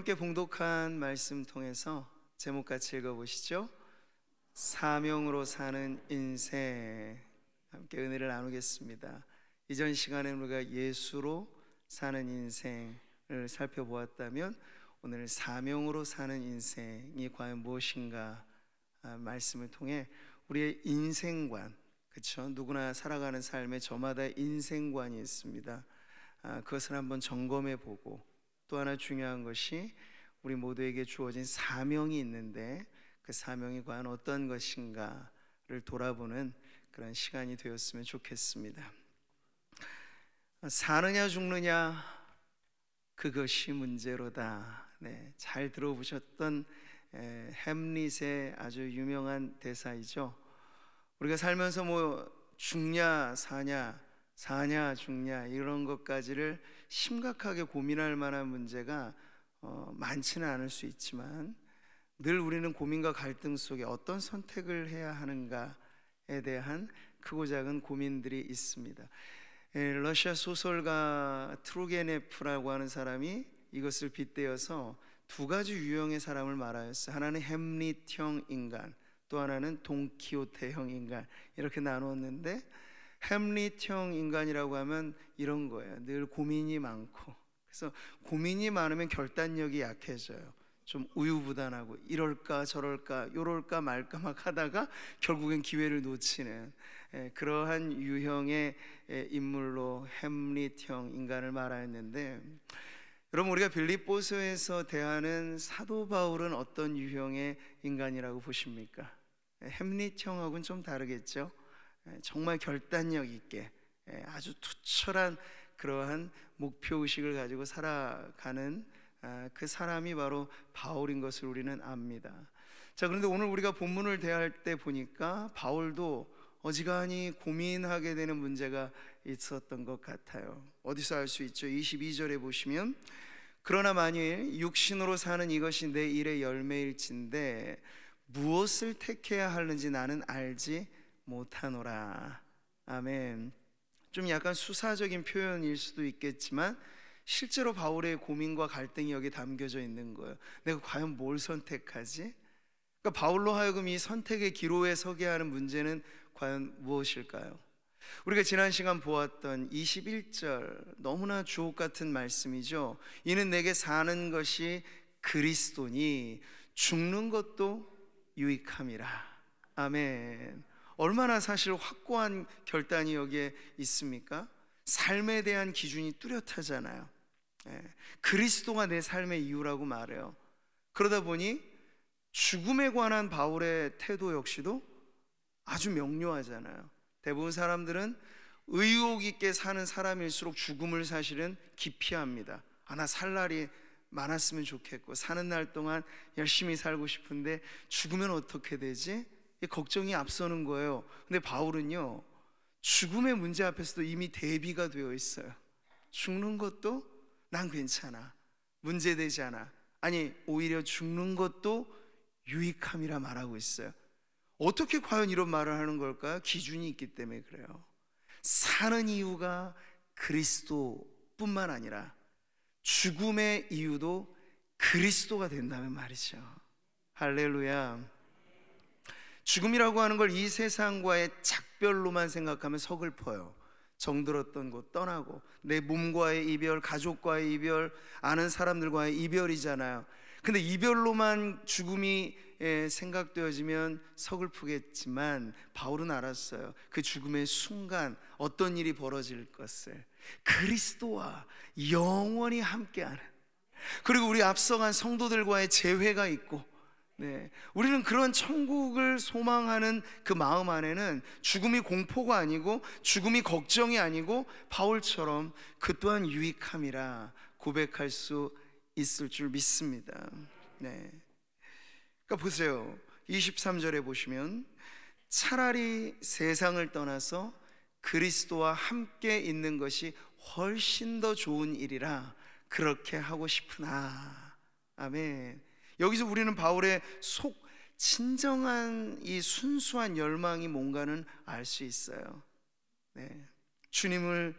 함께 봉독한 말씀 통해서 제목 같이 읽어보시죠. 사명으로 사는 인생. 함께 은혜를 나누겠습니다. 이전 시간에 우리가 예수로 사는 인생을 살펴보았다면 오늘 사명으로 사는 인생이 과연 무엇인가 말씀을 통해 우리의 인생관, 그렇죠? 누구나 살아가는 삶에 저마다 인생관이 있습니다. 그것을 한번 점검해 보고, 또 하나 중요한 것이 우리 모두에게 주어진 사명이 있는데 그 사명이 과연 어떤 것인가를 돌아보는 그런 시간이 되었으면 좋겠습니다. 사느냐 죽느냐 그것이 문제로다. 네, 잘 들어보셨던 햄릿의 아주 유명한 대사이죠. 우리가 살면서 죽냐 사냐, 사냐 죽냐 이런 것까지를 심각하게 고민할 만한 문제가 많지는 않을 수 있지만, 늘 우리는 고민과 갈등 속에 어떤 선택을 해야 하는가에 대한 크고 작은 고민들이 있습니다. 러시아 소설가 트루게네프라고 하는 사람이 이것을 빗대어서 두 가지 유형의 사람을 말하였어요. 하나는 햄릿형 인간, 또 하나는 돈키호테형 인간, 이렇게 나누었는데, 햄릿형 인간이라고 하면 이런 거예요. 늘 고민이 많고, 그래서 고민이 많으면 결단력이 약해져요. 좀 우유부단하고 이럴까 저럴까 요럴까 말까 막 하다가 결국엔 기회를 놓치는 그러한 유형의 인물로 햄릿형 인간을 말하였는데, 여러분, 우리가 빌립보서에서 대하는 사도 바울은 어떤 유형의 인간이라고 보십니까? 햄릿형하고는 좀 다르겠죠. 정말 결단력 있게 아주 투철한 그러한 목표의식을 가지고 살아가는 그 사람이 바로 바울인 것을 우리는 압니다. 자, 그런데 오늘 우리가 본문을 대할 때 보니까 바울도 어지간히 고민하게 되는 문제가 있었던 것 같아요. 어디서 알 수 있죠? 22절에 보시면, 그러나 만일 육신으로 사는 이것이 내 일의 열매일진데 무엇을 택해야 하는지 나는 알지 못하노라. 아멘. 좀 약간 수사적인 표현일 수도 있겠지만 실제로 바울의 고민과 갈등이 여기 담겨져 있는 거예요. 내가 과연 뭘 선택하지? 그러니까 바울로 하여금 이 선택의 기로에 서게 하는 문제는 과연 무엇일까요? 우리가 지난 시간 보았던 21절, 너무나 주옥 같은 말씀이죠. 이는 내게 사는 것이 그리스도니 죽는 것도 유익함이라. 아멘. 얼마나 사실 확고한 결단이 여기에 있습니까? 삶에 대한 기준이 뚜렷하잖아요. 그리스도가 내 삶의 이유라고 말해요. 그러다 보니 죽음에 관한 바울의 태도 역시도 아주 명료하잖아요. 대부분 사람들은 의욕 있게 사는 사람일수록 죽음을 사실은 기피합니다. 나 살 날이 많았으면 좋겠고 사는 날 동안 열심히 살고 싶은데 죽으면 어떻게 되지? 걱정이 앞서는 거예요. 근데 바울은요, 죽음의 문제 앞에서도 이미 대비가 되어 있어요. 죽는 것도 난 괜찮아, 문제되지 않아. 아니, 오히려 죽는 것도 유익함이라 말하고 있어요. 어떻게 과연 이런 말을 하는 걸까요? 기준이 있기 때문에 그래요. 사는 이유가 그리스도뿐만 아니라 죽음의 이유도 그리스도가 된다면 말이죠. 할렐루야. 죽음이라고 하는 걸 이 세상과의 작별로만 생각하면 서글퍼요. 정들었던 곳 떠나고 내 몸과의 이별, 가족과의 이별, 아는 사람들과의 이별이잖아요. 근데 이별로만 죽음이 생각되어지면 서글프겠지만 바울은 알았어요. 그 죽음의 순간 어떤 일이 벌어질 것을, 그리스도와 영원히 함께하는, 그리고 우리 앞서간 성도들과의 재회가 있고, 우리는 그런 천국을 소망하는 그 마음 안에는 죽음이 공포가 아니고 보증이 걱정이 아니고 바울처럼 그 또한 유익함이라 고백할 수 있을 줄 믿습니다. 그러니까 보세요. 23절에 보시면, 차라리 세상을 떠나서 그리스도와 함께 있는 것이 훨씬 더 좋은 일이라 그렇게 하고 싶으나. 아멘. 여기서 우리는 바울의 진정한 이 순수한 열망이 뭔가는 알 수 있어요. 주님을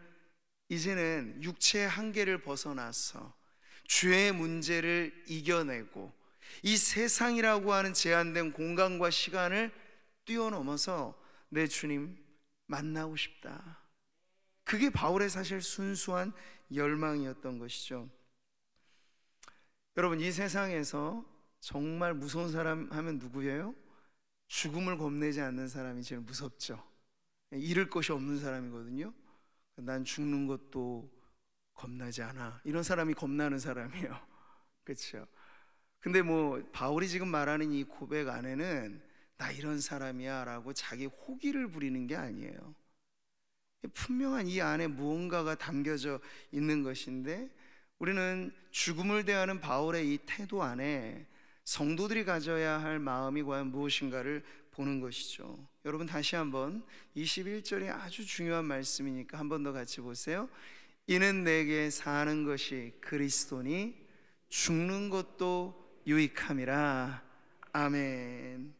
이제는 육체의 한계를 벗어나서 죄의 문제를 이겨내고 이 세상이라고 하는 제한된 공간과 시간을 뛰어넘어서 내 주님 만나고 싶다. 그게 바울의 사실 순수한 열망이었던 것이죠. 여러분, 이 세상에서 정말 무서운 사람 하면 누구예요? 죽음을 겁내지 않는 사람이 제일 무섭죠. 잃을 것이 없는 사람이거든요. 난 죽는 것도 겁나지 않아, 이런 사람이 겁나는 사람이에요. 그렇죠? 근데 바울이 지금 말하는 이 고백 안에는 나 이런 사람이야 라고 자기 호기를 부리는 게 아니에요. 분명한 이 안에 무언가가 담겨져 있는 것인데, 우리는 죽음을 대하는 바울의 이 태도 안에 성도들이 가져야 할 마음이 과연 무엇인가를 보는 것이죠. 여러분, 다시 한번 21절이 아주 중요한 말씀이니까 한 번 더 같이 보세요. 이는 내게 사는 것이 그리스도니 죽는 것도 유익함이라. 아멘.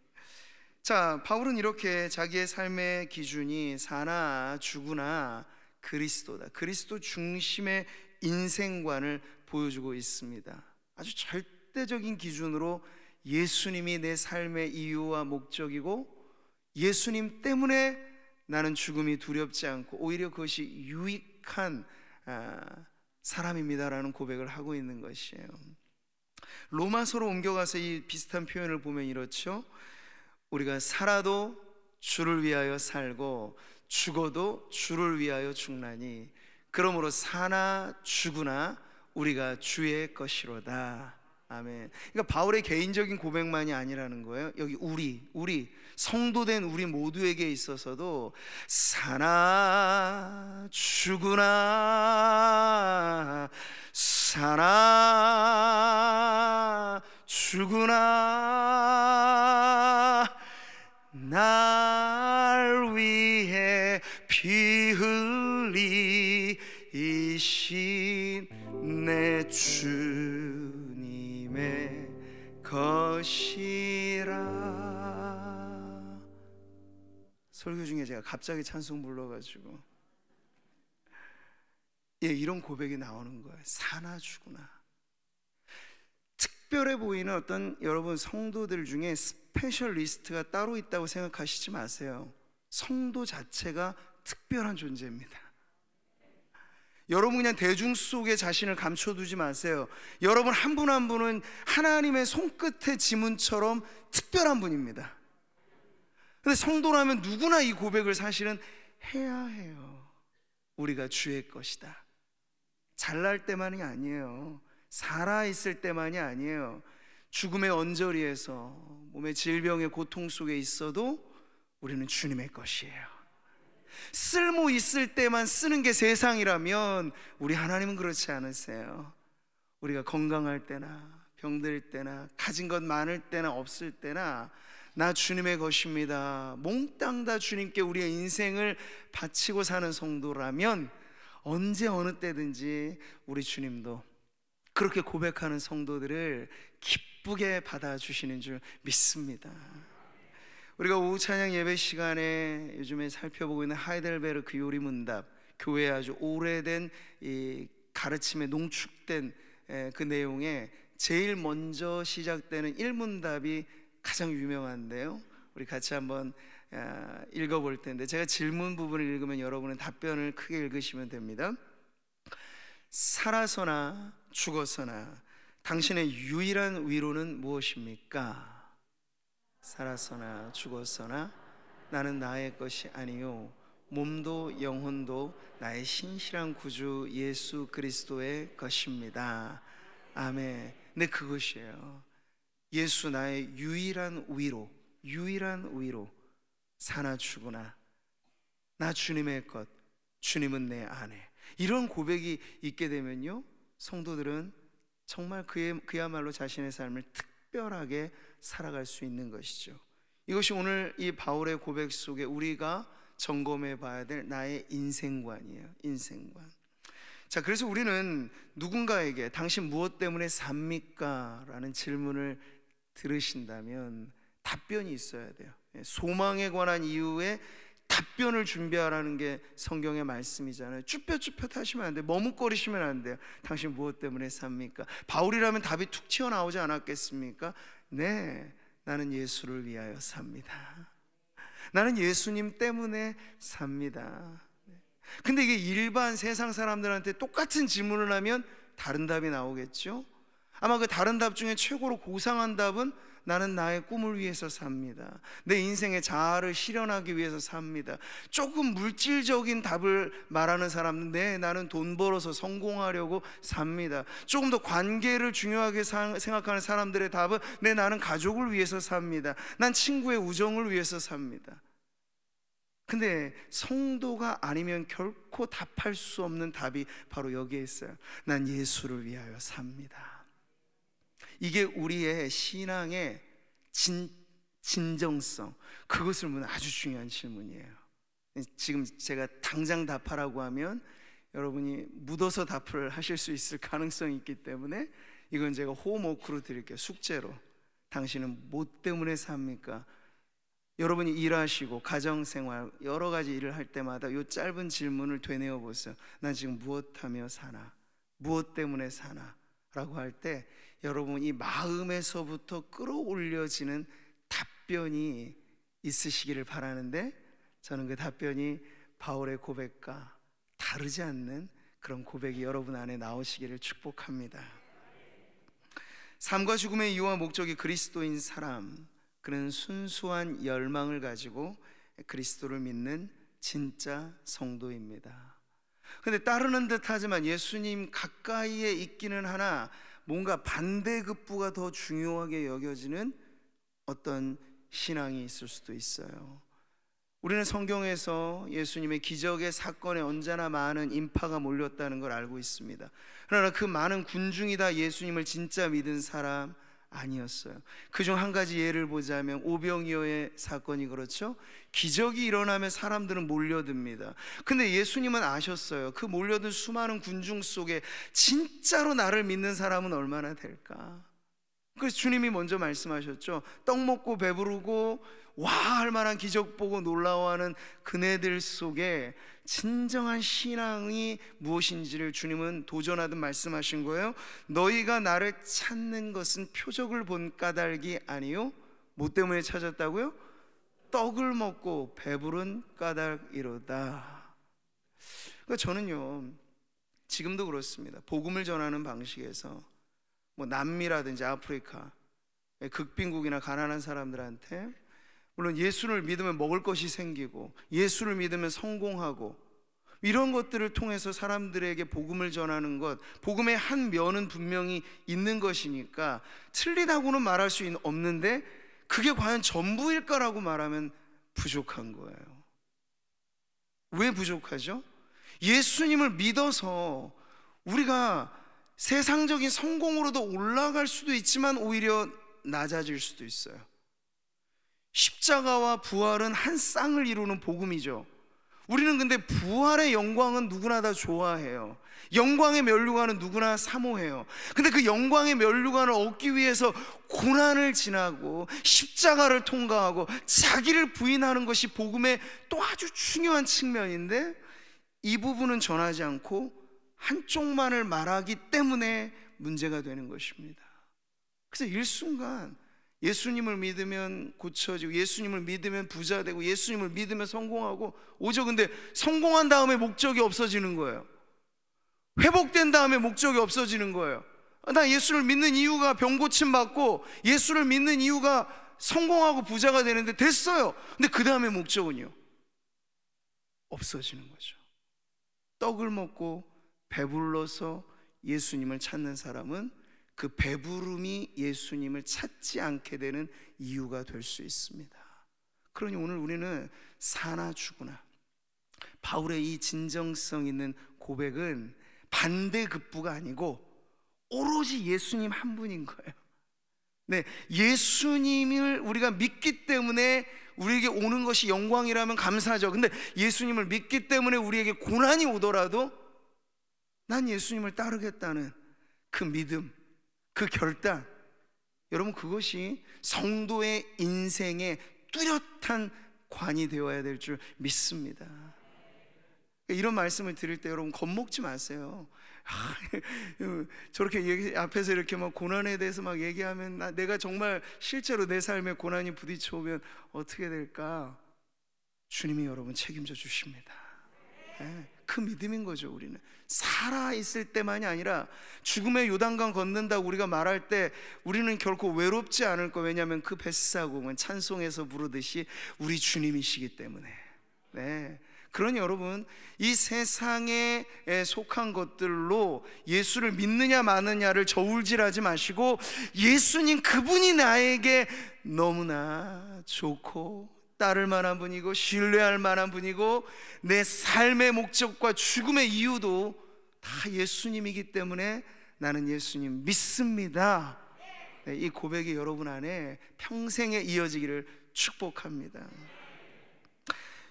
자, 바울은 이렇게 자기의 삶의 기준이 사나 죽으나 그리스도다, 그리스도 중심의 인생관을 보여주고 있습니다. 아주 절대적인 기준으로 예수님이 내 삶의 이유와 목적이고, 예수님 때문에 나는 죽음이 두렵지 않고 오히려 그것이 유익한 사람입니다라는 고백을 하고 있는 것이에요. 로마서로 옮겨가서 이 비슷한 표현을 보면 이렇죠. 우리가 살아도 주를 위하여 살고 죽어도 주를 위하여 죽나니 그러므로 사나 죽으나 우리가 주의 것이로다. 아멘. 그러니까 바울의 개인적인 고백만이 아니라는 거예요. 여기 우리 성도된 우리 모두에게 있어서도 사나 죽으나 사나 죽으나 날 위해 피 흘리신 내 주님의 것이라. 설교 중에 제가 갑자기 찬송 불러가지고 이런 고백이 나오는 거예요. 사나 죽으나. 특별해 보이는 어떤 여러분 성도들 중에 스페셜리스트가 따로 있다고 생각하시지 마세요. 성도 자체가 특별한 존재입니다. 여러분 그냥 대중 속에 자신을 감춰두지 마세요. 여러분 한 분 한 분은 하나님의 손끝의 지문처럼 특별한 분입니다. 근데 성도라면 누구나 이 고백을 사실은 해야 해요. 우리가 주의 것이다. 잘날 때만이 아니에요. 살아있을 때만이 아니에요. 죽음의 언저리에서 몸의 질병의 고통 속에 있어도 우리는 주님의 것이에요. 쓸모 있을 때만 쓰는 게 세상이라면 우리 하나님은 그렇지 않으세요. 우리가 건강할 때나 병들 때나 가진 것 많을 때나 없을 때나 나 주님의 것입니다, 몽땅 다 주님께 우리의 인생을 바치고 사는 성도라면 언제 어느 때든지 우리 주님도 그렇게 고백하는 성도들을 기쁘게 받아주시는 줄 믿습니다. 우리가 오후 찬양 예배 시간에 요즘에 살펴보고 있는 하이델베르크 요리문답, 교회에 아주 오래된 이 가르침에 농축된 그 내용에 제일 먼저 시작되는 1문답이 가장 유명한데요. 우리 같이 한번 읽어볼 텐데, 제가 질문 부분을 읽으면 여러분은 답변을 크게 읽으시면 됩니다. 살아서나 죽어서나 당신의 유일한 위로는 무엇입니까? 살아서나 죽었으나 나는 나의 것이 아니요 몸도 영혼도 나의 신실한 구주 예수 그리스도의 것입니다. 아멘. 네, 그것이에요. 예수 나의 유일한 위로, 유일한 위로. 사나 죽으나 나 주님의 것, 주님은 내 안에. 이런 고백이 있게 되면요, 성도들은 정말 그야말로 자신의 삶을 특별하게 살아갈 수 있는 것이죠. 이것이 오늘 이 바울의 고백 속에 우리가 점검해 봐야 될 나의 인생관이에요. 인생관. 자, 그래서 우리는 누군가에게 당신 무엇 때문에 삽니까? 라는 질문을 들으신다면 답변이 있어야 돼요. 소망에 관한 이유에 답변을 준비하라는 게 성경의 말씀이잖아요. 쭈뼛쭈뼛 하시면 안 돼요. 머뭇거리시면 안 돼요. 당신 무엇 때문에 삽니까? 바울이라면 답이 툭 튀어나오지 않았겠습니까? 네, 나는 예수를 위하여 삽니다. 나는 예수님 때문에 삽니다. 근데 이게 일반 세상 사람들한테 똑같은 질문을 하면 다른 답이 나오겠죠? 아마 그 다른 답 중에 최고로 고상한 답은 나는 나의 꿈을 위해서 삽니다. 내 인생의 자아를 실현하기 위해서 삽니다. 조금 물질적인 답을 말하는 사람은 네, 나는 돈 벌어서 성공하려고 삽니다. 조금 더 관계를 중요하게 생각하는 사람들의 답은 네, 나는 가족을 위해서 삽니다. 난 친구의 우정을 위해서 삽니다. 근데 성도가 아니면 결코 답할 수 없는 답이 바로 여기에 있어요. 난 예수를 위하여 삽니다. 이게 우리의 신앙의 진정성, 그것을 묻는 아주 중요한 질문이에요. 지금 제가 당장 답하라고 하면 여러분이 묻어서 답을 하실 수 있을 가능성이 있기 때문에 이건 제가 홈워크로 드릴게요. 숙제로. 당신은 뭐 때문에 삽니까? 여러분이 일하시고 가정생활 여러 가지 일을 할 때마다 이 짧은 질문을 되뇌어 보세요. 난 지금 무엇하며 사나? 무엇 때문에 사나? 라고 할 때 여러분 이 마음에서부터 끌어올려지는 답변이 있으시기를 바라는데, 저는 그 답변이 바울의 고백과 다르지 않는 그런 고백이 여러분 안에 나오시기를 축복합니다. 삶과 죽음의 이유와 목적이 그리스도인 사람, 그는 순수한 열망을 가지고 그리스도를 믿는 진짜 성도입니다. 근데 따르는 듯 하지만 예수님 가까이에 있기는 하나 뭔가 반대급부가 더 중요하게 여겨지는 어떤 신앙이 있을 수도 있어요. 우리는 성경에서 예수님의 기적의 사건에 언제나 많은 인파가 몰렸다는 걸 알고 있습니다. 그러나 그 많은 군중이 다 예수님을 진짜 믿은 사람 아니었어요. 그중 한 가지 예를 보자면 오병이어의 사건이 그렇죠. 기적이 일어나면 사람들은 몰려듭니다. 근데 예수님은 아셨어요. 그 몰려든 수많은 군중 속에 진짜로 나를 믿는 사람은 얼마나 될까? 그래서 주님이 먼저 말씀하셨죠. 떡 먹고 배부르고 와 할 만한 기적 보고 놀라워하는 그네들 속에 진정한 신앙이 무엇인지를 주님은 도전하듯 말씀하신 거예요. 너희가 나를 찾는 것은 표적을 본 까닭이 아니요, 뭐 때문에 찾았다고요? 떡을 먹고 배부른 까닭이로다. 그러니까 저는요, 지금도 그렇습니다. 복음을 전하는 방식에서 뭐 남미라든지 아프리카 극빈국이나 가난한 사람들한테 물론 예수를 믿으면 먹을 것이 생기고 예수를 믿으면 성공하고 이런 것들을 통해서 사람들에게 복음을 전하는 것, 복음의 한 면은 분명히 있는 것이니까 틀리다고는 말할 수 없는데 그게 과연 전부일까라고 말하면 부족한 거예요. 왜 부족하죠? 예수님을 믿어서 우리가 세상적인 성공으로도 올라갈 수도 있지만 오히려 낮아질 수도 있어요. 십자가와 부활은 한 쌍을 이루는 복음이죠. 우리는 근데 부활의 영광은 누구나 다 좋아해요. 영광의 면류관은 누구나 사모해요. 근데 그 영광의 면류관을 얻기 위해서 고난을 지나고 십자가를 통과하고 자기를 부인하는 것이 복음의 또 아주 중요한 측면인데, 이 부분은 전하지 않고 한쪽만을 말하기 때문에 문제가 되는 것입니다. 그래서 일순간 예수님을 믿으면 고쳐지고 예수님을 믿으면 부자 되고 예수님을 믿으면 성공하고 오죠. 근데 성공한 다음에 목적이 없어지는 거예요. 회복된 다음에 목적이 없어지는 거예요. 나 예수를 믿는 이유가 병 고침 받고 예수를 믿는 이유가 성공하고 부자가 되는데 됐어요. 근데 그 다음에 목적은요? 없어지는 거죠. 떡을 먹고 배불러서 예수님을 찾는 사람은 그 배부름이 예수님을 찾지 않게 되는 이유가 될 수 있습니다. 그러니 오늘 우리는 사나 죽으나 바울의 이 진정성 있는 고백은 반대급부가 아니고 오로지 예수님 한 분인 거예요. 네, 예수님을 우리가 믿기 때문에 우리에게 오는 것이 영광이라면 감사하죠. 근데 예수님을 믿기 때문에 우리에게 고난이 오더라도 난 예수님을 따르겠다는 그 믿음, 그 결단, 여러분 그것이 성도의 인생의 뚜렷한 관이 되어야 될 줄 믿습니다. 이런 말씀을 드릴 때 여러분 겁먹지 마세요. 저렇게 앞에서 이렇게 막 고난에 대해서 막 얘기하면 내가 정말 실제로 내 삶에 고난이 부딪혀오면 어떻게 될까? 주님이 여러분 책임져 주십니다. 그 믿음인 거죠. 우리는 살아있을 때만이 아니라 죽음의 요단강 건넌다고 우리가 말할 때 우리는 결코 외롭지 않을 거예요. 왜냐하면 그 벳사공은 찬송에서 부르듯이 우리 주님이시기 때문에. 그러니 여러분, 이 세상에 속한 것들로 예수를 믿느냐 마느냐를 저울질하지 마시고 예수님 그분이 나에게 너무나 좋고 따를 만한 분이고 신뢰할 만한 분이고 내 삶의 목적과 죽음의 이유도 다 예수님이기 때문에 나는 예수님 믿습니다. 이 고백이 여러분 안에 평생에 이어지기를 축복합니다.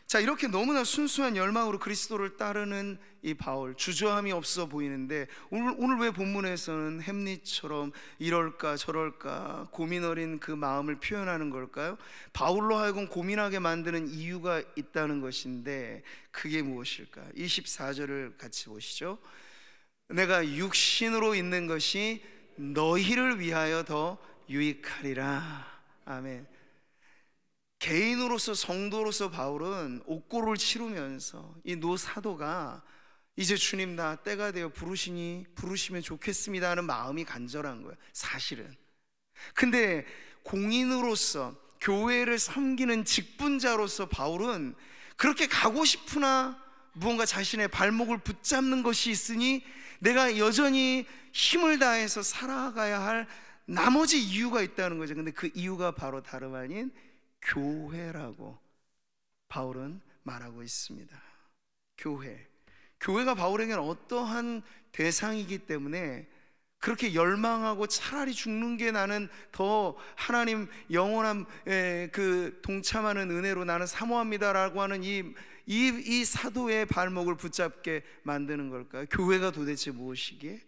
자, 이렇게 너무나 순수한 열망으로 그리스도를 따르는 이 바울, 주저함이 없어 보이는데 오늘 왜 본문에서는 햄릿처럼 이럴까 저럴까 고민 어린 그 마음을 표현하는 걸까요? 바울로 하여금 고민하게 만드는 이유가 있다는 것인데 그게 무엇일까? 24절을 같이 보시죠. 내가 육신으로 있는 것이 너희를 위하여 더 유익하리라. 아멘. 개인으로서 성도로서 바울은 옥고를 치르면서 이 노사도가 이제 주님 나 때가 되어 부르시면 좋겠습니다 하는 마음이 간절한 거예요, 사실은. 근데 공인으로서 교회를 섬기는 직분자로서 바울은 그렇게 가고 싶으나 무언가 자신의 발목을 붙잡는 것이 있으니 내가 여전히 힘을 다해서 살아가야 할 나머지 이유가 있다는 거죠. 근데 그 이유가 바로 다름 아닌 교회라고 바울은 말하고 있습니다. 교회가 바울에게는 어떠한 대상이기 때문에 그렇게 열망하고 차라리 죽는 게 나는 더 하나님 영원한 그 동참하는 은혜로 나는 사모합니다라고 하는 이 사도의 발목을 붙잡게 만드는 걸까요? 교회가 도대체 무엇이기에?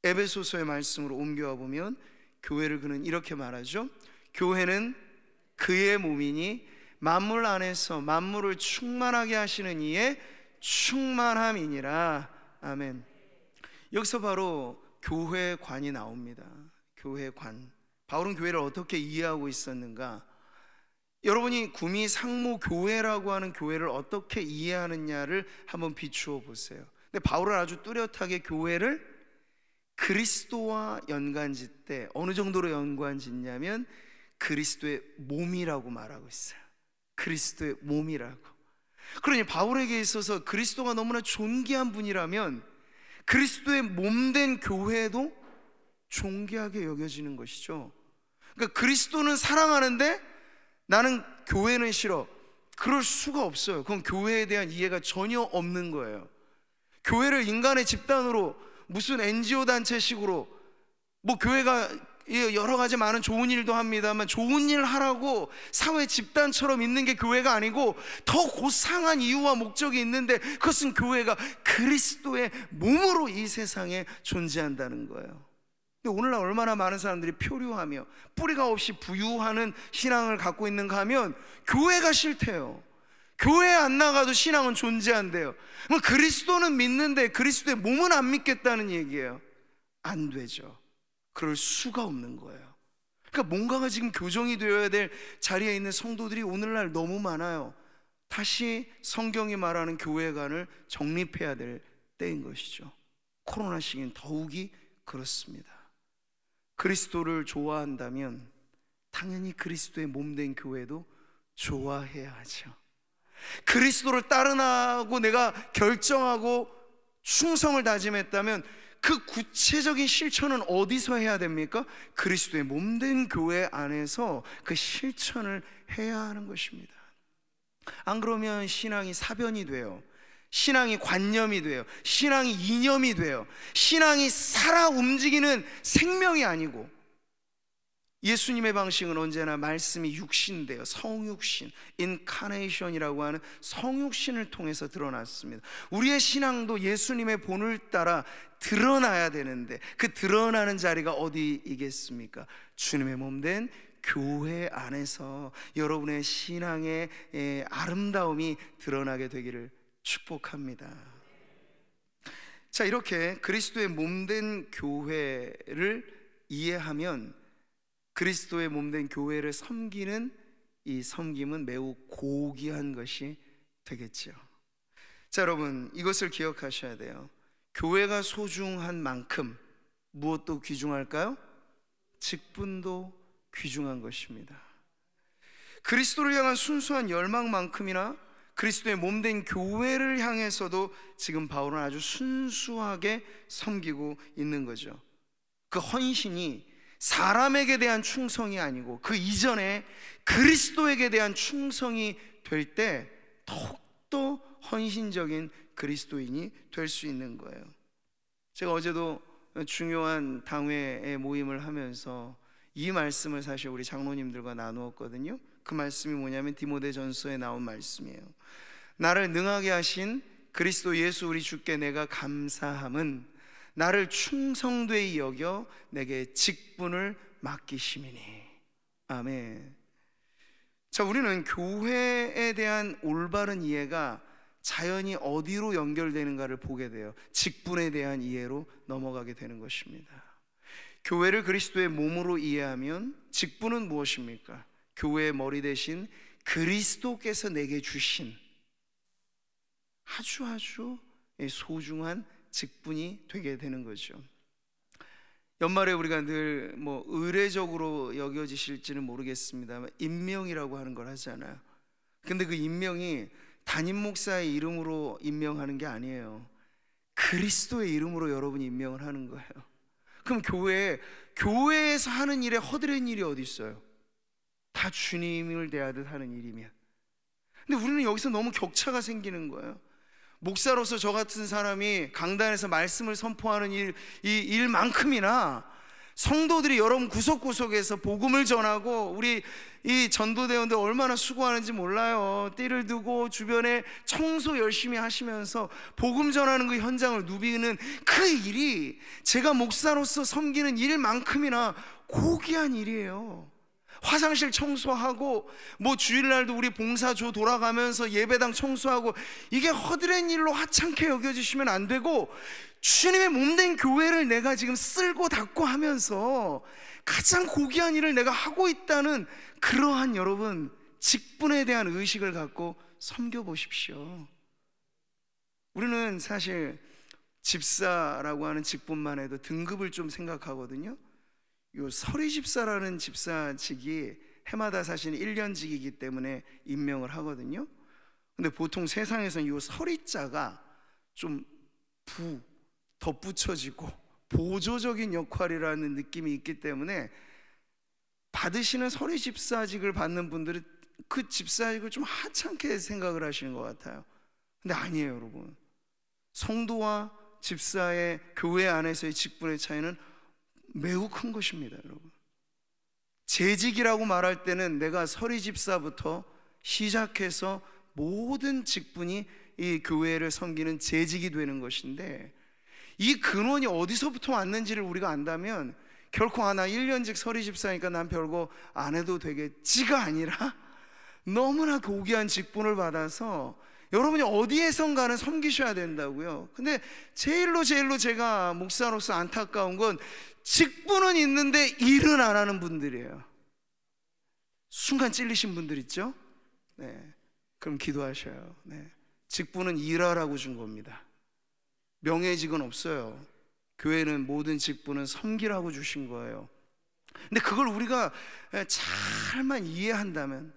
에베소서의 말씀으로 옮겨와 보면 교회를 그는 이렇게 말하죠. 교회는 그의 몸이니 만물 안에서 만물을 충만하게 하시는 이의 충만함이니라. 아멘. 여기서 바로 교회관이 나옵니다. 교회관. 바울은 교회를 어떻게 이해하고 있었는가? 여러분이 구미 상무 교회라고 하는 교회를 어떻게 이해하느냐를 한번 비추어 보세요. 근데 바울은 아주 뚜렷하게 교회를 그리스도와 연관짓되 어느 정도로 연관짓냐면 그리스도의 몸이라고 말하고 있어요. 그리스도의 몸이라고. 그러니 바울에게 있어서 그리스도가 너무나 존귀한 분이라면 그리스도의 몸된 교회도 존귀하게 여겨지는 것이죠. 그러니까 그리스도는 사랑하는데 나는 교회는 싫어. 그럴 수가 없어요. 그건 교회에 대한 이해가 전혀 없는 거예요. 교회를 인간의 집단으로 무슨 NGO 단체식으로 뭐 교회가 여러 가지 많은 좋은 일도 합니다만 좋은 일 하라고 사회 집단처럼 있는 게 교회가 아니고 더 고상한 이유와 목적이 있는데 그것은 교회가 그리스도의 몸으로 이 세상에 존재한다는 거예요. 근데 오늘날 얼마나 많은 사람들이 표류하며 뿌리가 없이 부유하는 신앙을 갖고 있는가 하면 교회가 싫대요. 교회 안 나가도 신앙은 존재한대요. 그럼 그리스도는 믿는데 그리스도의 몸은 안 믿겠다는 얘기예요. 안 되죠. 그럴 수가 없는 거예요. 그러니까 뭔가가 지금 교정이 되어야 될 자리에 있는 성도들이 오늘날 너무 많아요. 다시 성경이 말하는 교회관을 정립해야 될 때인 것이죠. 코로나 시기엔 더욱이 그렇습니다. 그리스도를 좋아한다면 당연히 그리스도의 몸된 교회도 좋아해야 하죠. 그리스도를 따르라고 내가 결정하고 충성을 다짐했다면 그 구체적인 실천은 어디서 해야 됩니까? 그리스도의 몸된 교회 안에서 그 실천을 해야 하는 것입니다. 안 그러면 신앙이 사변이 돼요. 신앙이 관념이 돼요. 신앙이 이념이 돼요. 신앙이 살아 움직이는 생명이 아니고 예수님의 방식은 언제나 말씀이 육신돼요. 성육신, 인카네이션이라고 하는 성육신을 통해서 드러났습니다. 우리의 신앙도 예수님의 본을 따라 드러나야 되는데 그 드러나는 자리가 어디이겠습니까? 주님의 몸된 교회 안에서 여러분의 신앙의 아름다움이 드러나게 되기를 축복합니다. 자, 이렇게 그리스도의 몸된 교회를 이해하면 그리스도의 몸된 교회를 섬기는 이 섬김은 매우 고귀한 것이 되겠죠. 자, 여러분, 이것을 기억하셔야 돼요. 교회가 소중한 만큼 무엇도 귀중할까요? 직분도 귀중한 것입니다. 그리스도를 향한 순수한 열망만큼이나 그리스도의 몸된 교회를 향해서도 지금 바울은 아주 순수하게 섬기고 있는 거죠. 그 헌신이 사람에게 대한 충성이 아니고 그 이전에 그리스도에게 대한 충성이 될 때 더욱더 헌신적인 그리스도인이 될 수 있는 거예요. 제가 어제도 중요한 당회의 모임을 하면서 이 말씀을 사실 우리 장로님들과 나누었거든요. 그 말씀이 뭐냐면 디모데전서에 나온 말씀이에요. 나를 능하게 하신 그리스도 예수 우리 주께 내가 감사함은 나를 충성되이 여겨 내게 직분을 맡기심이니. 아멘. 자, 우리는 교회에 대한 올바른 이해가 자연히 어디로 연결되는가를 보게 돼요. 직분에 대한 이해로 넘어가게 되는 것입니다. 교회를 그리스도의 몸으로 이해하면 직분은 무엇입니까? 교회의 머리 대신 그리스도께서 내게 주신 아주 소중한 직분이 되게 되는 거죠. 연말에 우리가 늘 의례적으로 여겨지실지는 모르겠습니다만 임명이라고 하는 걸 하잖아요. 근데 그 임명이 담임 목사의 이름으로 임명하는 게 아니에요. 그리스도의 이름으로 여러분이 임명을 하는 거예요. 그럼 교회에서 하는 일에 허드렛 일이 어디 있어요? 다 주님을 대하듯 하는 일이면. 근데 우리는 여기서 너무 격차가 생기는 거예요. 목사로서 저 같은 사람이 강단에서 말씀을 선포하는 이 일만큼이나 성도들이 여러분 구석구석에서 복음을 전하고 우리 이 전도대원들 얼마나 수고하는지 몰라요. 띠를 두고 주변에 청소 열심히 하시면서 복음 전하는 그 현장을 누비는 그 일이 제가 목사로서 섬기는 일만큼이나 고귀한 일이에요. 화장실 청소하고 주일날도 우리 봉사조 돌아가면서 예배당 청소하고 이게 허드렛 일로 하찮게 여겨지시면 안 되고, 주님의 몸된 교회를 내가 지금 쓸고 닦고 하면서 가장 고귀한 일을 내가 하고 있다는 그러한 여러분 직분에 대한 의식을 갖고 섬겨보십시오. 우리는 사실 집사라고 하는 직분만 해도 등급을 좀 생각하거든요. 요 서리집사라는 집사직이 해마다 사실 1년직이기 때문에 임명을 하거든요. 근데 보통 세상에서는 요 서리자가 좀 덧붙여지고 보조적인 역할이라는 느낌이 있기 때문에 받으시는 서리집사직을 받는 분들은 그 집사직을 좀 하찮게 생각을 하시는 것 같아요. 근데 아니에요, 여러분. 성도와 집사의 교회 안에서의 직분의 차이는 매우 큰 것입니다, 여러분. 재직이라고 말할 때는 내가 서리집사부터 시작해서 모든 직분이 이 교회를 섬기는 재직이 되는 것인데, 이 근원이 어디서부터 왔는지를 우리가 안다면 결코 나 1년직 서리집사니까 난 별거 안 해도 되겠지가 아니라 너무나 고귀한 직분을 받아서 여러분이 어디에선가는 섬기셔야 된다고요. 근데 제일로 제가 목사로서 안타까운 건 직분은 있는데 일은 안 하는 분들이에요. 순간 찔리신 분들 있죠? 네, 그럼 기도하셔요. 네, 직분은 일하라고 준 겁니다. 명예직은 없어요. 교회는 모든 직분은 섬기라고 주신 거예요. 근데 그걸 우리가 잘만 이해한다면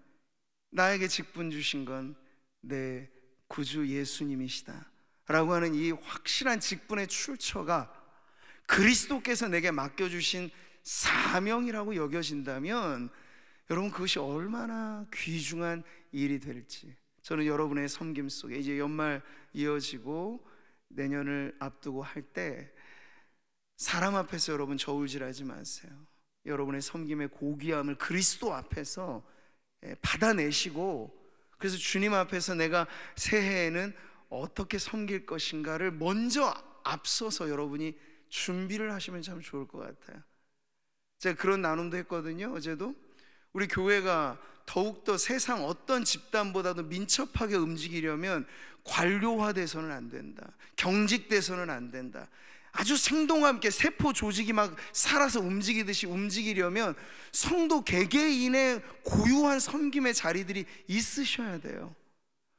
나에게 직분 주신 건 내 구주 예수님이시다 라고 하는 이 확실한 직분의 출처가 그리스도께서 내게 맡겨주신 사명이라고 여겨진다면 여러분 그것이 얼마나 귀중한 일이 될지, 저는 여러분의 섬김 속에 이제 연말 이어지고 내년을 앞두고 할 때 사람 앞에서 여러분 저울질하지 마세요. 여러분의 섬김의 고귀함을 그리스도 앞에서 받아내시고, 그래서 주님 앞에서 내가 새해에는 어떻게 섬길 것인가를 먼저 앞서서 여러분이 준비를 하시면 참 좋을 것 같아요. 제가 그런 나눔도 했거든요. 어제도 우리 교회가 더욱더 세상 어떤 집단보다도 민첩하게 움직이려면 관료화돼서는 안 된다. 경직돼서는 안 된다. 아주 생동감 있게 세포 조직이 막 살아서 움직이듯이 움직이려면 성도 개개인의 고유한 섬김의 자리들이 있으셔야 돼요.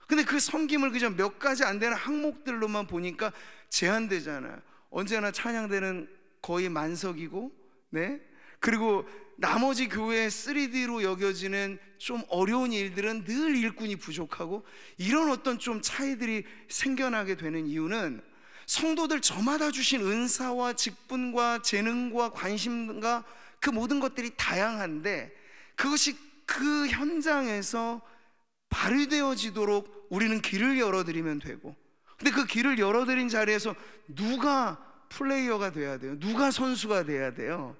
근데 그 섬김을 그저 몇 가지 안 되는 항목들로만 보니까 제한되잖아요. 언제나 찬양대는 거의 만석이고, 네? 그리고 나머지 교회의 3D로 여겨지는 좀 어려운 일들은 늘 일꾼이 부족하고, 이런 어떤 좀 차이들이 생겨나게 되는 이유는 성도들 저마다 주신 은사와 직분과 재능과 관심과 그 모든 것들이 다양한데, 그것이 그 현장에서 발휘되어지도록 우리는 길을 열어드리면 되고, 근데 그 길을 열어드린 자리에서 누가 플레이어가 돼야 돼요? 누가 선수가 돼야 돼요?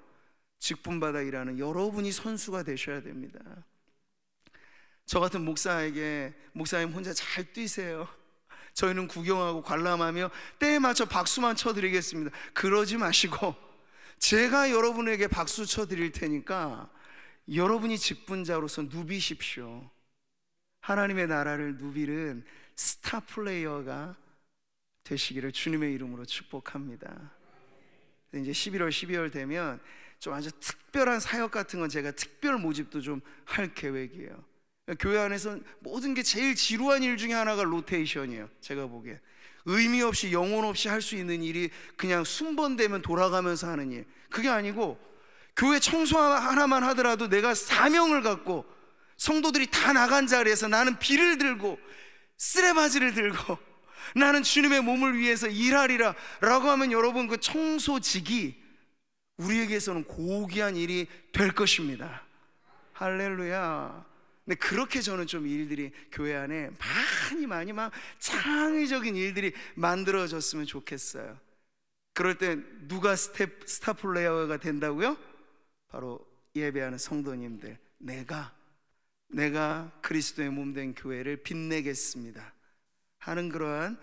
직분받아 일하는 여러분이 선수가 되셔야 됩니다. 저 같은 목사에게 목사님 혼자 잘 뛰세요, 저희는 구경하고 관람하며 때에 맞춰 박수만 쳐드리겠습니다, 그러지 마시고 제가 여러분에게 박수 쳐드릴 테니까 여러분이 직분자로서 누비십시오. 하나님의 나라를 누비는 스타 플레이어가 되시기를 주님의 이름으로 축복합니다. 이제 11월 12월 되면 좀 아주 특별한 사역 같은 건 제가 특별 모집도 좀 할 계획이에요. 교회 안에서 모든 게 제일 지루한 일 중에 하나가 로테이션이에요. 제가 보기에 의미 없이 영혼 없이 할 수 있는 일이 그냥 순번되면 돌아가면서 하는 일, 그게 아니고 교회 청소 하나만 하더라도 내가 사명을 갖고 성도들이 다 나간 자리에서 나는 비를 들고 쓰레바지를 들고 나는 주님의 몸을 위해서 일하리라 라고 하면 여러분, 그 청소직이 우리에게서는 고귀한 일이 될 것입니다. 할렐루야. 근데 그렇게 저는 좀 일들이 교회 안에 많이 막 창의적인 일들이 만들어졌으면 좋겠어요. 그럴 때 누가 스타 플레이어가 된다고요? 바로 예배하는 성도님들, 내가 그리스도의 몸 된 교회를 빛내겠습니다 하는 그러한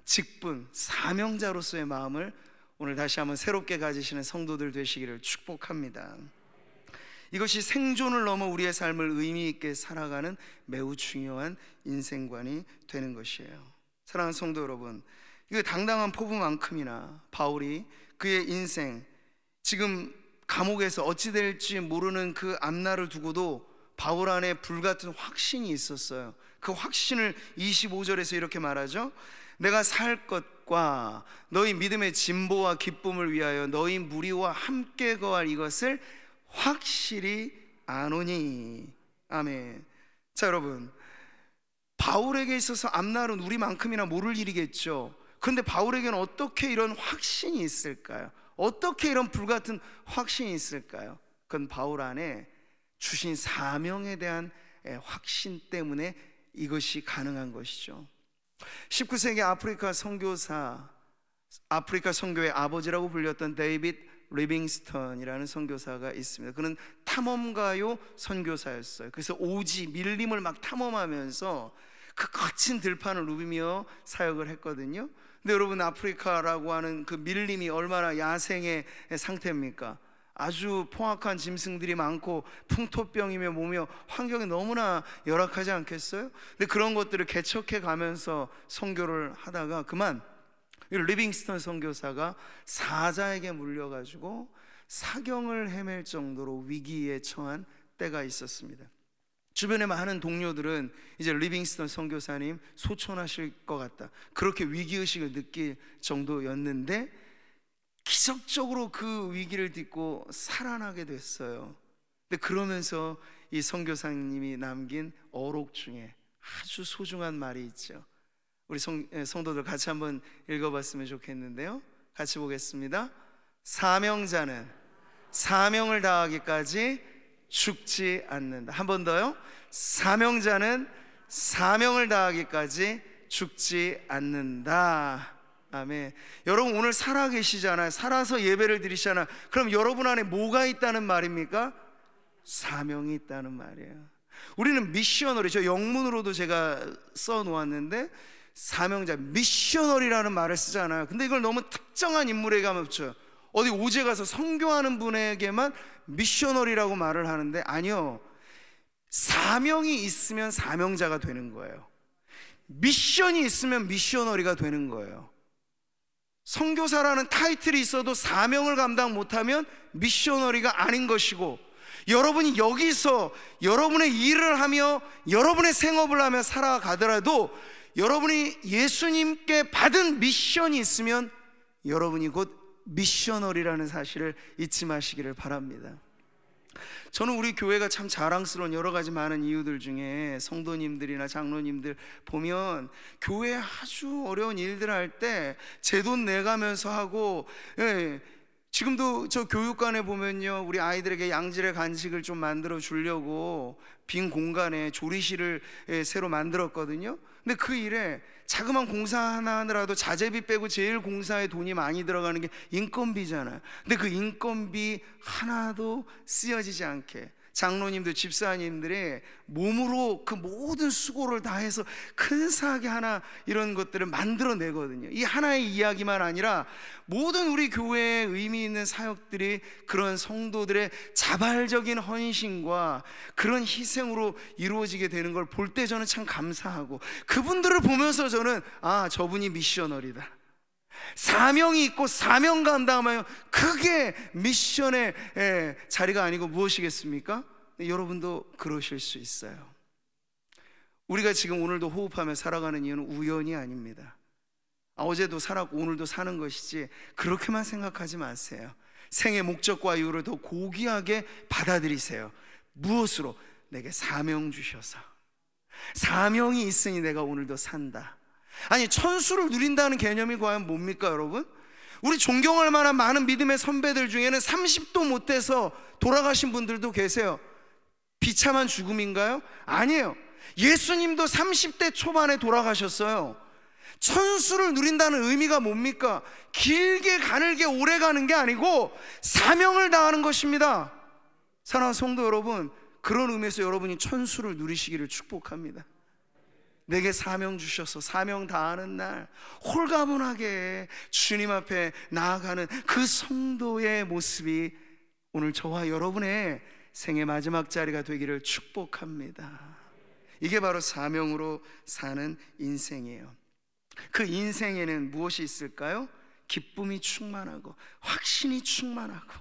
직분, 사명자로서의 마음을 오늘 다시 한번 새롭게 가지시는 성도들 되시기를 축복합니다. 이것이 생존을 넘어 우리의 삶을 의미 있게 살아가는 매우 중요한 인생관이 되는 것이에요. 사랑하는 성도 여러분, 이 당당한 포부만큼이나 바울이 그의 인생, 지금 감옥에서 어찌 될지 모르는 그 앞날을 두고도 바울 안에 불같은 확신이 있었어요. 그 확신을 25절에서 이렇게 말하죠. 내가 살 것과 너희 믿음의 진보와 기쁨을 위하여 너희 무리와 함께 거할 이것을 확실히 아노니. 아멘. 자, 여러분, 바울에게 있어서 앞날은 우리만큼이나 모를 일이겠죠. 그런데 바울에게는 어떻게 이런 확신이 있을까요? 어떻게 이런 불같은 확신이 있을까요? 그건 바울 안에 주신 사명에 대한 확신 때문에 이것이 가능한 것이죠. 19세기 아프리카 선교의 아버지라고 불렸던 데이빗 리빙스턴이라는 선교사가 있습니다. 그는 탐험가요 선교사였어요. 그래서 오지, 밀림을 막 탐험하면서 그 거친 들판을 누비며 사역을 했거든요. 근데 여러분, 아프리카라고 하는 그 밀림이 얼마나 야생의 상태입니까? 아주 포악한 짐승들이 많고 풍토병이며 뭐며 환경이 너무나 열악하지 않겠어요? 근데 그런 것들을 개척해 가면서 선교를 하다가 그만 리빙스턴 선교사가 사자에게 물려가지고 사경을 헤맬 정도로 위기에 처한 때가 있었습니다. 주변에 많은 동료들은 이제 리빙스턴 선교사님 소천하실 것 같다, 그렇게 위기의식을 느낄 정도였는데 기적적으로 그 위기를 딛고 살아나게 됐어요. 근데 그러면서 이 선교사님이 남긴 어록 중에 아주 소중한 말이 있죠. 우리 성도들 같이 한번 읽어봤으면 좋겠는데요. 같이 보겠습니다. 사명자는 사명을 다하기까지 죽지 않는다. 한 번 더요. 사명자는 사명을 다하기까지 죽지 않는다. 아멘. 여러분, 오늘 살아 계시잖아요. 살아서 예배를 드리시잖아요. 그럼 여러분 안에 뭐가 있다는 말입니까? 사명이 있다는 말이에요. 우리는 미셔너리죠. 영문으로도 제가 써놓았는데 사명자, 미셔너리라는 말을 쓰잖아요. 근데 이걸 너무 특정한 인물에게 하면 붙여요. 어디 오제 가서 선교하는 분에게만 미셔너리라고 말을 하는데, 아니요, 사명이 있으면 사명자가 되는 거예요. 미션이 있으면 미셔너리가 되는 거예요. 선교사라는 타이틀이 있어도 사명을 감당 못하면 미셔너리가 아닌 것이고, 여러분이 여기서 여러분의 일을 하며 여러분의 생업을 하며 살아가더라도 여러분이 예수님께 받은 미션이 있으면 여러분이 곧 미셔너리라는 사실을 잊지 마시기를 바랍니다. 저는 우리 교회가 참 자랑스러운 여러 가지 많은 이유들 중에, 성도님들이나 장로님들 보면 교회에 아주 어려운 일들 할 때 제 돈 내가면서 하고, 지금도 저 교육관에 보면요, 우리 아이들에게 양질의 간식을 좀 만들어 주려고 빈 공간에 조리실을 새로 만들었거든요. 근데 그 일에 자그마한 공사 하나 하느라도 자재비 빼고 제일 공사에 돈이 많이 들어가는 게 인건비잖아요. 근데 그 인건비 하나도 쓰여지지 않게 장로님들, 집사님들이 몸으로 그 모든 수고를 다해서 근사하게 하나 이런 것들을 만들어내거든요. 이 하나의 이야기만 아니라 모든 우리 교회에 의미 있는 사역들이 그런 성도들의 자발적인 헌신과 그런 희생으로 이루어지게 되는 걸 볼 때 저는 참 감사하고, 그분들을 보면서 저는 저분이 미셔너리다, 사명이 있고 사명 감당하면 그게 미션의 자리가 아니고 무엇이겠습니까? 여러분도 그러실 수 있어요. 우리가 지금 오늘도 호흡하며 살아가는 이유는 우연이 아닙니다. 어제도 살았고 오늘도 사는 것이지, 그렇게만 생각하지 마세요. 생의 목적과 이유를 더 고귀하게 받아들이세요. 무엇으로? 내게 사명 주셔서, 사명이 있으니 내가 오늘도 산다. 아니, 천수를 누린다는 개념이 과연 뭡니까 여러분? 우리 존경할 만한 많은 믿음의 선배들 중에는 30도 못 돼서 돌아가신 분들도 계세요. 비참한 죽음인가요? 아니에요. 예수님도 30대 초반에 돌아가셨어요. 천수를 누린다는 의미가 뭡니까? 길게 가늘게 오래 가는 게 아니고 사명을 다하는 것입니다. 사랑하는 성도 여러분, 그런 의미에서 여러분이 천수를 누리시기를 축복합니다. 내게 사명 주셔서 사명 다하는 날 홀가분하게 주님 앞에 나아가는 그 성도의 모습이 오늘 저와 여러분의 생의 마지막 자리가 되기를 축복합니다. 이게 바로 사명으로 사는 인생이에요. 그 인생에는 무엇이 있을까요? 기쁨이 충만하고 확신이 충만하고,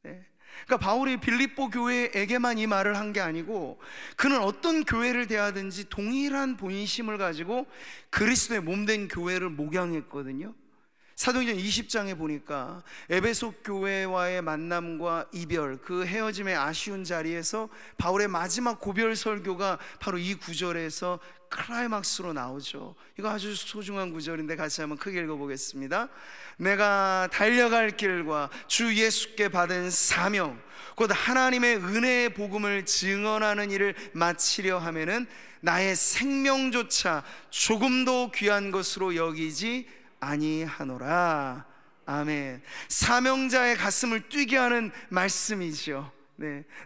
그러니까 바울이 빌립보 교회에게만 이 말을 한 게 아니고, 그는 어떤 교회를 대하든지 동일한 본심을 가지고 그리스도의 몸된 교회를 목양했거든요. 사도행전 20장에 보니까 에베소 교회와의 만남과 이별, 그 헤어짐의 아쉬운 자리에서 바울의 마지막 고별 설교가 바로 이 구절에서 클라이막스로 나오죠. 이거 아주 소중한 구절인데 같이 한번 크게 읽어보겠습니다. 내가 달려갈 길과 주 예수께 받은 사명, 곧 하나님의 은혜의 복음을 증언하는 일을 마치려 하면은 나의 생명조차 조금도 귀한 것으로 여기지 아니하노라. 아멘. 사명자의 가슴을 뛰게 하는 말씀이죠.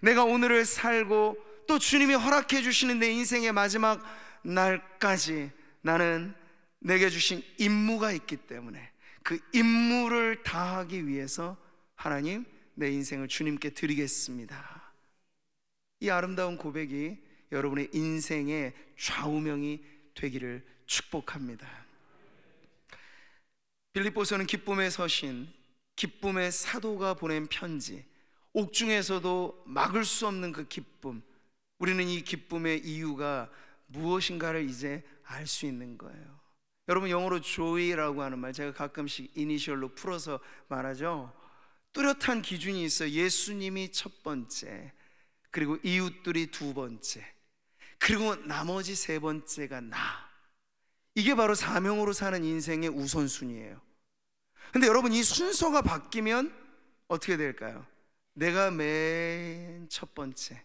내가 오늘을 살고 또 주님이 허락해 주시는 내 인생의 마지막 날까지 나는 내게 주신 임무가 있기 때문에 그 임무를 다하기 위해서 하나님, 내 인생을 주님께 드리겠습니다. 이 아름다운 고백이 여러분의 인생의 좌우명이 되기를 축복합니다. 빌립보서는 기쁨의 서신, 기쁨의 사도가 보낸 편지, 옥중에서도 막을 수 없는 그 기쁨, 우리는 이 기쁨의 이유가 무엇인가를 이제 알 수 있는 거예요. 여러분, 영어로 joy라고 하는 말 제가 가끔씩 이니셜로 풀어서 말하죠. 뚜렷한 기준이 있어요. 예수님이 첫 번째, 그리고 이웃들이 두 번째, 그리고 나머지 세 번째가 나. 이게 바로 사명으로 사는 인생의 우선순위예요. 근데 여러분, 이 순서가 바뀌면 어떻게 될까요? 내가 맨 첫 번째,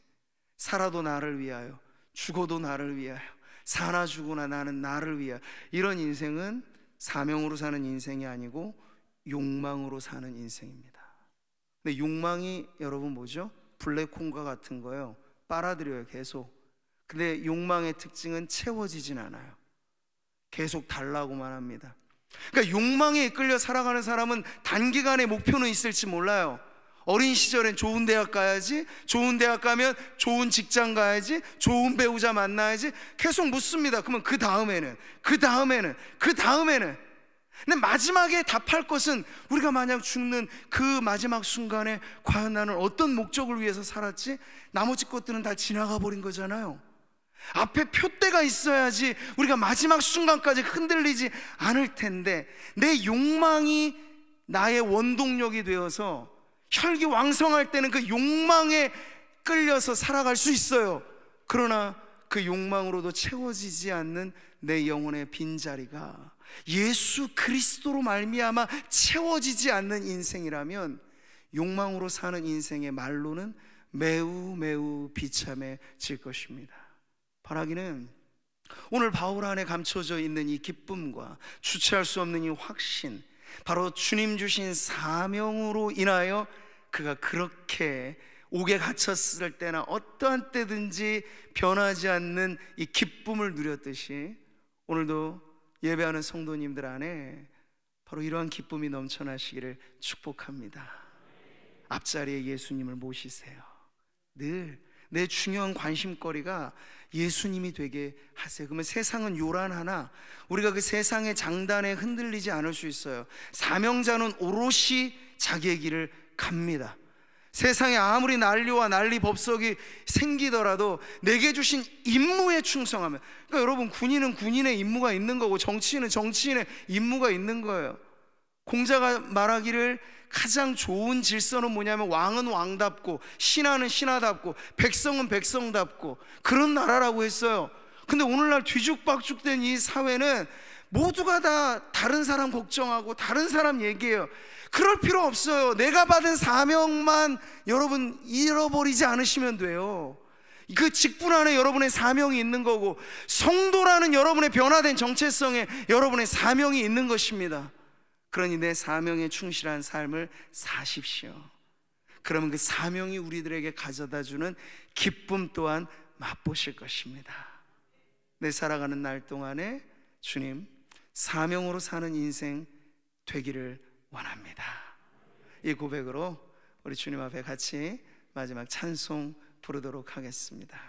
살아도 나를 위하여, 죽어도 나를 위하여, 사나 죽으나 나는 나를 위하여, 이런 인생은 사명으로 사는 인생이 아니고 욕망으로 사는 인생입니다. 근데 욕망이 여러분 뭐죠? 블랙홀과 같은 거예요. 빨아들여요, 계속. 근데 욕망의 특징은 채워지진 않아요. 계속 달라고만 합니다. 그러니까 욕망에 이끌려 살아가는 사람은 단기간에 목표는 있을지 몰라요. 어린 시절엔 좋은 대학 가야지, 좋은 대학 가면 좋은 직장 가야지, 좋은 배우자 만나야지 계속 묻습니다. 그러면 그 다음에는 근데 마지막에 답할 것은, 우리가 만약 죽는 그 마지막 순간에 과연 나는 어떤 목적을 위해서 살았지? 나머지 것들은 다 지나가 버린 거잖아요. 앞에 표대가 있어야지 우리가 마지막 순간까지 흔들리지 않을 텐데, 내 욕망이 나의 원동력이 되어서 혈기왕성할 때는 그 욕망에 끌려서 살아갈 수 있어요. 그러나 그 욕망으로도 채워지지 않는 내 영혼의 빈자리가 예수 그리스도로 말미암아 채워지지 않는 인생이라면, 욕망으로 사는 인생의 말로는 매우 비참해질 것입니다. 바라기는 오늘 바울 안에 감춰져 있는 이 기쁨과 주체할 수 없는 이 확신, 바로 주님 주신 사명으로 인하여 그가 그렇게 옥에 갇혔을 때나 어떠한 때든지 변하지 않는 이 기쁨을 누렸듯이, 오늘도 예배하는 성도님들 안에 바로 이러한 기쁨이 넘쳐나시기를 축복합니다. 앞자리에 예수님을 모시세요. 늘 내 중요한 관심거리가 예수님이 되게 하세요. 그러면 세상은 요란하나 우리가 그 세상의 장단에 흔들리지 않을 수 있어요. 사명자는 오롯이 자기의 길을 갑니다. 세상에 아무리 난리와 난리 법석이 생기더라도 내게 주신 임무에 충성하면, 그러니까 여러분, 군인은 군인의 임무가 있는 거고 정치인은 정치인의 임무가 있는 거예요. 공자가 말하기를 가장 좋은 질서는 뭐냐면, 왕은 왕답고 신하는 신하답고 백성은 백성답고 그런 나라라고 했어요. 근데 오늘날 뒤죽박죽된 이 사회는 모두가 다 다른 사람 걱정하고 다른 사람 얘기해요. 그럴 필요 없어요. 내가 받은 사명만 여러분 잃어버리지 않으시면 돼요. 그 직분 안에 여러분의 사명이 있는 거고, 성도라는 여러분의 변화된 정체성에 여러분의 사명이 있는 것입니다. 그러니 내 사명에 충실한 삶을 사십시오. 그러면 그 사명이 우리들에게 가져다주는 기쁨 또한 맛보실 것입니다. 내 살아가는 날 동안에 주님, 사명으로 사는 인생 되기를 원합니다. 이 고백으로 우리 주님 앞에 같이 마지막 찬송 부르도록 하겠습니다.